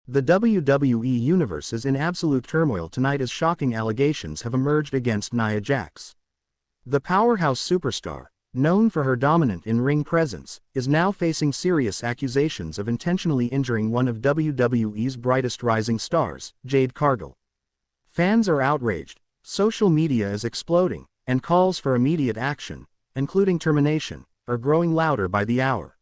The WWE universe is in absolute turmoil tonight as shocking allegations have emerged against Nia Jax. The powerhouse superstar, known for her dominant in-ring presence, is now facing serious accusations of intentionally injuring one of WWE's brightest rising stars, Jade Cargill. Fans are outraged, social media is exploding, and calls for immediate action, including termination, are growing louder by the hour.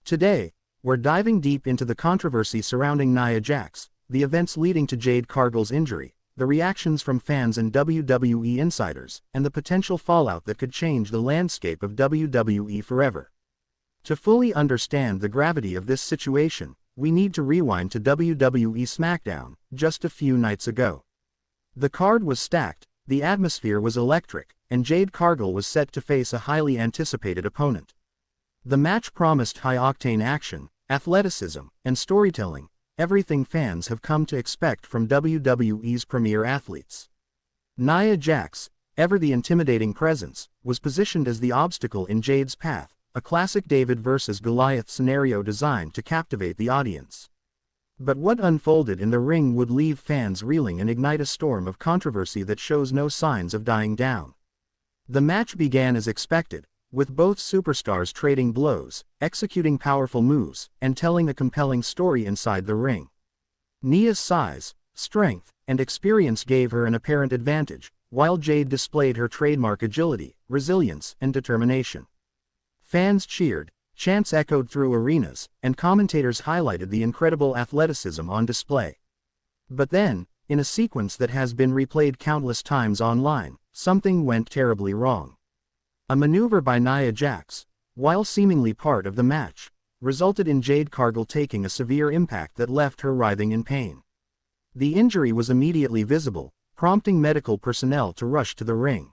Today, we're diving deep into the controversy surrounding Nia Jax, the events leading to Jade Cargill's injury, the reactions from fans and WWE insiders, and the potential fallout that could change the landscape of WWE forever. To fully understand the gravity of this situation, we need to rewind to WWE SmackDown, just a few nights ago. The card was stacked, the atmosphere was electric, and Jade Cargill was set to face a highly anticipated opponent. The match promised high-octane action, athleticism, and storytelling, everything fans have come to expect from WWE's premier athletes. Nia Jax, ever the intimidating presence, was positioned as the obstacle in Jade's path, a classic David versus Goliath scenario designed to captivate the audience. But what unfolded in the ring would leave fans reeling and ignite a storm of controversy that shows no signs of dying down. The match began as expected, with both superstars trading blows, executing powerful moves, and telling a compelling story inside the ring. Nia's size, strength, and experience gave her an apparent advantage, while Jade displayed her trademark agility, resilience, and determination. Fans cheered, chants echoed through arenas, and commentators highlighted the incredible athleticism on display. But then, in a sequence that has been replayed countless times online, something went terribly wrong. A maneuver by Nia Jax, while seemingly part of the match, resulted in Jade Cargill taking a severe impact that left her writhing in pain. The injury was immediately visible, prompting medical personnel to rush to the ring.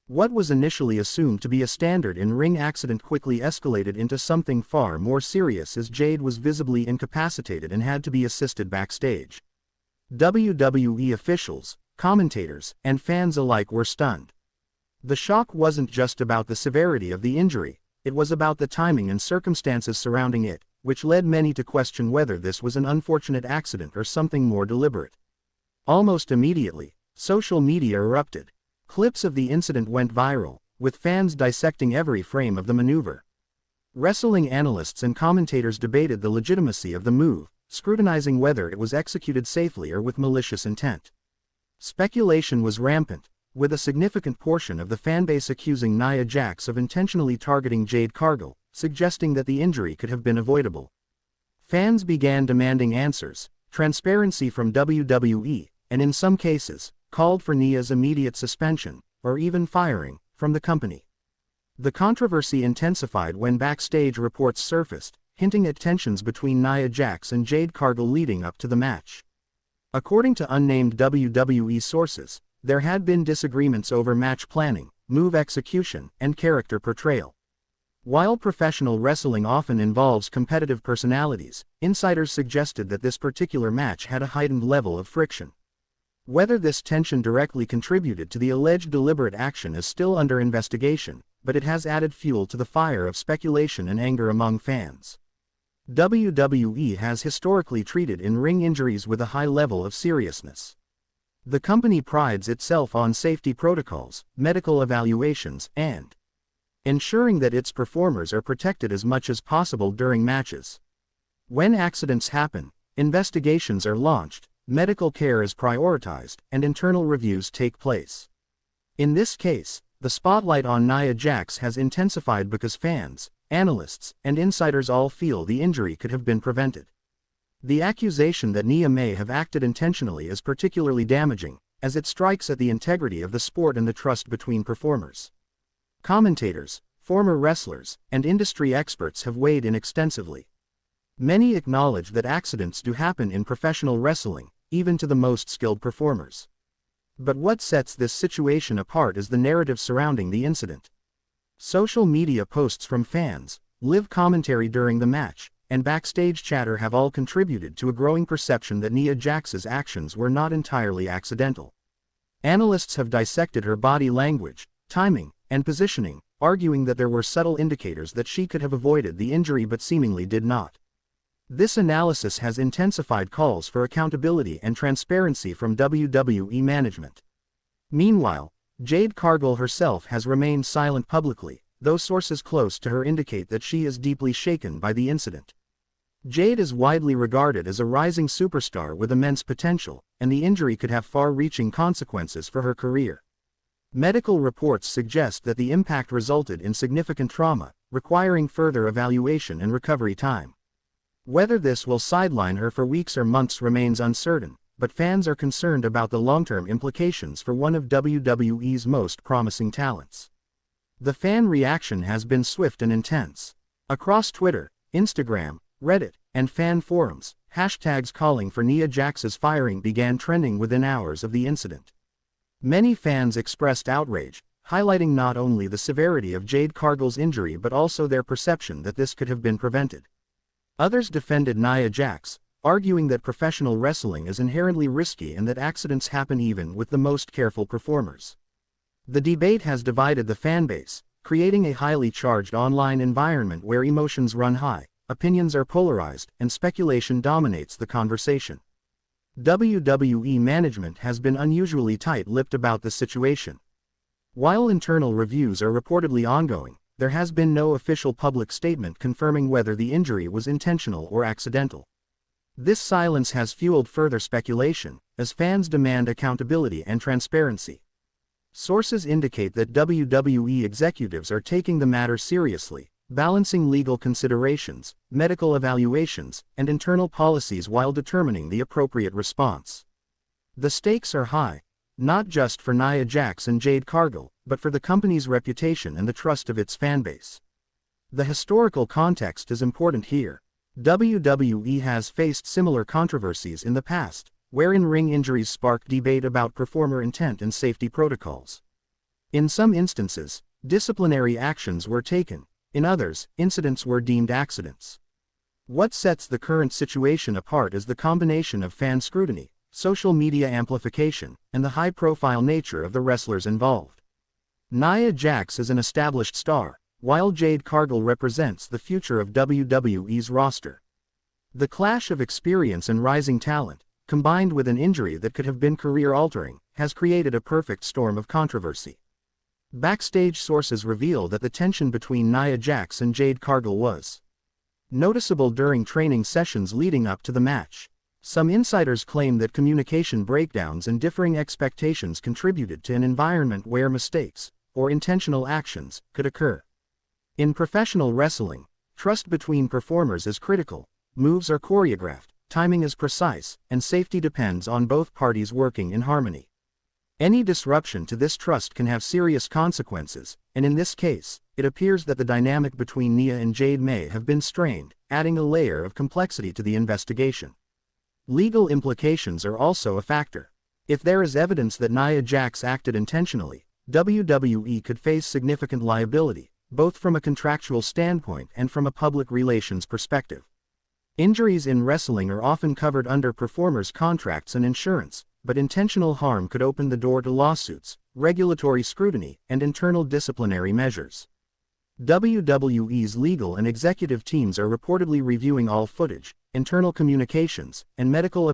What was initially assumed to be a standard in-ring accident quickly escalated into something far more serious as Jade was visibly incapacitated and had to be assisted backstage. WWE officials, commentators, and fans alike were stunned. The shock wasn't just about the severity of the injury, it was about the timing and circumstances surrounding it, which led many to question whether this was an unfortunate accident or something more deliberate. Almost immediately, social media erupted. Clips of the incident went viral, with fans dissecting every frame of the maneuver. Wrestling analysts and commentators debated the legitimacy of the move, scrutinizing whether it was executed safely or with malicious intent. Speculation was rampant, with a significant portion of the fanbase accusing Nia Jax of intentionally targeting Jade Cargill, suggesting that the injury could have been avoidable. Fans began demanding answers, transparency from WWE, and in some cases, called for Nia's immediate suspension, or even firing, from the company. The controversy intensified when backstage reports surfaced, hinting at tensions between Nia Jax and Jade Cargill leading up to the match. According to unnamed WWE sources, there had been disagreements over match planning, move execution, and character portrayal. While professional wrestling often involves competitive personalities, insiders suggested that this particular match had a heightened level of friction. Whether this tension directly contributed to the alleged deliberate action is still under investigation, but it has added fuel to the fire of speculation and anger among fans. WWE has historically treated in-ring injuries with a high level of seriousness. The company prides itself on safety protocols, medical evaluations, and ensuring that its performers are protected as much as possible during matches. When accidents happen, investigations are launched, medical care is prioritized, and internal reviews take place. In this case, the spotlight on Nia Jax has intensified because fans, analysts, and insiders all feel the injury could have been prevented. The accusation that Nia may have acted intentionally is particularly damaging, as it strikes at the integrity of the sport and the trust between performers. Commentators, former wrestlers, and industry experts have weighed in extensively. Many acknowledge that accidents do happen in professional wrestling, even to the most skilled performers. But what sets this situation apart is the narrative surrounding the incident. Social media posts from fans, live commentary during the match, and backstage chatter have all contributed to a growing perception that Nia Jax's actions were not entirely accidental. Analysts have dissected her body language, timing, and positioning, arguing that there were subtle indicators that she could have avoided the injury but seemingly did not. This analysis has intensified calls for accountability and transparency from WWE management. Meanwhile, Jade Cargill herself has remained silent publicly, though sources close to her indicate that she is deeply shaken by the incident. Jade is widely regarded as a rising superstar with immense potential, and the injury could have far-reaching consequences for her career. Medical reports suggest that the impact resulted in significant trauma, requiring further evaluation and recovery time. Whether this will sideline her for weeks or months remains uncertain, but fans are concerned about the long-term implications for one of WWE's most promising talents. The fan reaction has been swift and intense. Across Twitter, Instagram, Reddit, and fan forums, hashtags calling for Nia Jax's firing began trending within hours of the incident. Many fans expressed outrage, highlighting not only the severity of Jade Cargill's injury but also their perception that this could have been prevented. Others defended Nia Jax, arguing that professional wrestling is inherently risky and that accidents happen even with the most careful performers. The debate has divided the fanbase, creating a highly charged online environment where emotions run high, opinions are polarized, and speculation dominates the conversation. WWE management has been unusually tight-lipped about the situation. While internal reviews are reportedly ongoing, there has been no official public statement confirming whether the injury was intentional or accidental. This silence has fueled further speculation, as fans demand accountability and transparency. Sources indicate that WWE executives are taking the matter seriously, balancing legal considerations, medical evaluations, and internal policies while determining the appropriate response. The stakes are high, not just for Nia Jax and Jade Cargill, but for the company's reputation and the trust of its fanbase. The historical context is important here. WWE has faced similar controversies in the past, wherein ring injuries sparked debate about performer intent and safety protocols. In some instances, disciplinary actions were taken. In others, incidents were deemed accidents. What sets the current situation apart is the combination of fan scrutiny, social media amplification, and the high-profile nature of the wrestlers involved. Nia Jax is an established star, while Jade Cargill represents the future of WWE's roster. The clash of experience and rising talent, combined with an injury that could have been career-altering, has created a perfect storm of controversy. Backstage sources reveal that the tension between Nia Jax and Jade Cargill was noticeable during training sessions leading up to the match. Some insiders claim that communication breakdowns and differing expectations contributed to an environment where mistakes, or intentional actions, could occur. In professional wrestling, trust between performers is critical, moves are choreographed, timing is precise, and safety depends on both parties working in harmony. Any disruption to this trust can have serious consequences, and in this case, it appears that the dynamic between Nia and Jade may have been strained, adding a layer of complexity to the investigation. Legal implications are also a factor. If there is evidence that Nia Jax acted intentionally, WWE could face significant liability, both from a contractual standpoint and from a public relations perspective. Injuries in wrestling are often covered under performers' contracts and insurance, but intentional harm could open the door to lawsuits, regulatory scrutiny, and internal disciplinary measures. WWE's legal and executive teams are reportedly reviewing all footage, internal communications, and medical